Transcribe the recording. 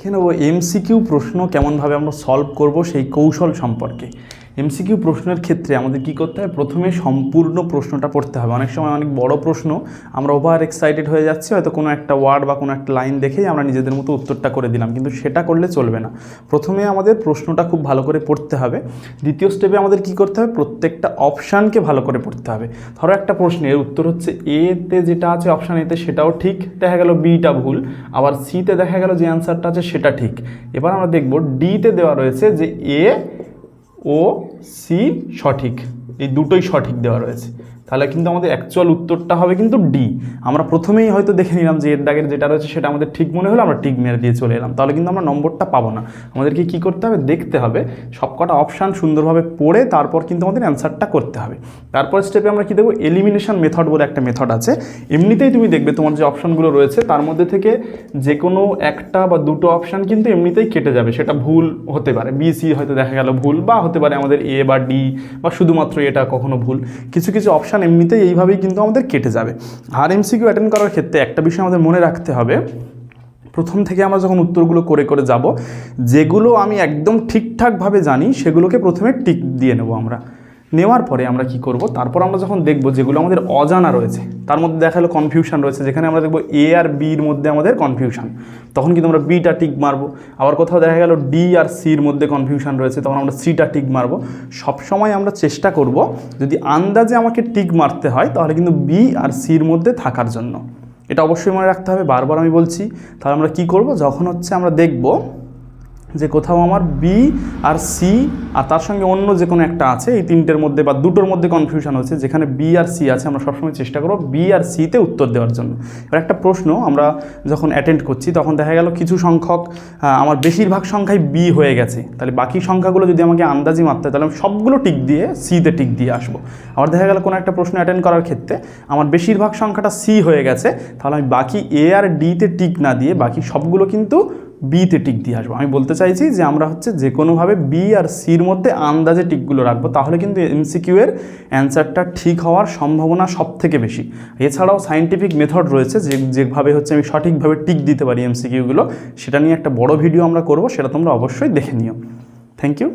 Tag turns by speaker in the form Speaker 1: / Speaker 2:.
Speaker 1: দেখে নেব এমসিকিউ প্রশ্ন কেমনভাবে আমরা সলভ করব সেই কৌশল সম্পর্কে। এমসিকিউ প্রশ্নের ক্ষেত্রে আমাদের কি করতে হবে, প্রথমে সম্পূর্ণ প্রশ্নটা পড়তে হবে। অনেক সময় অনেক বড় প্রশ্ন আমরা ওভার এক্সাইটেড হয়ে যাচ্ছি, হয়তো কোনো একটা ওয়ার্ড বা কোনো একটা লাইন দেখেই আমরা নিজেদের মতো উত্তরটা করে দিলাম, কিন্তু সেটা করলে চলবে না। প্রথমে আমাদের প্রশ্নটা খুব ভালো করে পড়তে হবে। দ্বিতীয় স্টেপে আমাদের কি করতে হবে, প্রত্যেকটা অপশানকে ভালো করে পড়তে হবে। ধরো একটা প্রশ্নের উত্তর হচ্ছে এতে যেটা আছে অপশান এতে সেটাও ঠিক, দেখা গেল বিটা ভুল, আবার সিতে দেখা গেল যে অ্যান্সারটা আছে সেটা ঠিক। এবার আমরা দেখব ডিতে দেওয়া রয়েছে যে এ ও সি সঠিক, এই দুটোই সঠিক দেওয়া রয়েছে, তাহলে কিন্তু আমাদের অ্যাকচুয়াল উত্তরটা হবে কিন্তু ডি। আমরা প্রথমেই হয়তো দেখে নিলাম যে এর দাগের যেটা রয়েছে সেটা আমাদের ঠিক মনে হলো, আমরা টিক মেরে দিয়ে চলে এলাম, তাহলে কিন্তু আমরা নম্বরটা পাবো না। আমাদেরকে কি করতে হবে, দেখতে হবে সবকটা অপশান সুন্দরভাবে পড়ে তারপর কিন্তু আমাদের অ্যান্সারটা করতে হবে। তারপর স্টেপে আমরা কি দেখবো, এলিমিনেশন মেথড বলে একটা মেথড আছে। এমনিতেই তুমি দেখবে তোমার যে অপশানগুলো রয়েছে তার মধ্যে থেকে যে কোনো একটা বা দুটো অপশান কিন্তু এমনিতেই কেটে যাবে, সেটা ভুল হতে পারে, বি সি হয়তো দেখা গেল ভুল, বা হতে পারে আমাদের এ বা ডি, বা শুধুমাত্র এটা কখনো ভুল। কিছু কিছু অপশান এমনিতেই এইভাবেই কিন্তু আমাদের কেটে যাবে। আর এমসিকিউ অ্যাটেন্ড করার ক্ষেত্রে একটা বিষয় আমাদের মনে রাখতে হবে, প্রথম থেকে আমরা যখন উত্তরগুলো করে করে যাব, যেগুলো আমি একদম ঠিকঠাকভাবে জানি সেগুলোকে প্রথমে টিক দিয়ে নেব। আমরা নেওয়ার পরে আমরা কি করব, তারপর আমরা যখন দেখব যেগুলো আমাদের অজানা রয়েছে, তার মধ্যে দেখা গেলো কনফিউশন রয়েছে, যেখানে আমরা দেখব এ আর বির মধ্যে আমাদের কনফিউশন, তখন কিন্তু আমরা বিটা টিক মারবো। আবার কোথাও দেখা গেল ডি আর সির মধ্যে কনফিউশন রয়েছে, তখন আমরা সিটা টিক মারবো। সবসময় আমরা চেষ্টা করব যদি আন্দাজে আমাকে টিক মারতে হয় তাহলে কিন্তু বি আর সির মধ্যে থাকার জন্য। এটা অবশ্যই মনে রাখতে হবে, বারবার আমি বলছি। তাহলে আমরা কি করব, যখন হচ্ছে আমরা দেখব যে কোথাও আমার বি আর সি আর তার সঙ্গে অন্য যে কোনো একটা আছে, এই তিনটের মধ্যে বা দুটোর মধ্যে কনফিউশন হচ্ছে, যেখানে বি আর সি আছে আমরা সবসময় চেষ্টা করব বি আর সিতে উত্তর দেওয়ার জন্য। এবার একটা প্রশ্ন আমরা যখন অ্যাটেন্ড করছি তখন দেখা গেল কিছু সংখ্যক আমার বেশিরভাগ সংখ্যাই বি হয়ে গেছে, তাহলে বাকি সংখ্যাগুলো যদি আমাকে আন্দাজি মারতে হয় তাহলে আমি সবগুলো টিক দিয়ে সিতে টিক দিয়ে আসবো। আবার দেখা গেল কোনো একটা প্রশ্ন অ্যাটেন্ড করার ক্ষেত্রে আমার বেশিরভাগ সংখ্যাটা সি হয়ে গেছে, তাহলে আমি বাকি এ আর ডিতে টিক না দিয়ে বাকি সবগুলো কিন্তু বিতে টিক দিয়ে আসবো। আমি বলতে চাইছি যে আমরা হচ্ছে যে কোনোভাবে বি আর সির মধ্যে আন্দাজে টিকগুলো রাখবো, তাহলে কিন্তু এমসিকিউ এর অ্যান্সারটা ঠিক হওয়ার সম্ভাবনা সব থেকে বেশি। এছাড়াও সায়েন্টিফিক মেথড রয়েছে যেভাবে হচ্ছে আমি সঠিকভাবে টিক দিতে পারি এমসিকিউগুলো, সেটা নিয়ে একটা বড় ভিডিও আমরা করব, সেটা তোমরা অবশ্যই দেখে নিও। Thank you.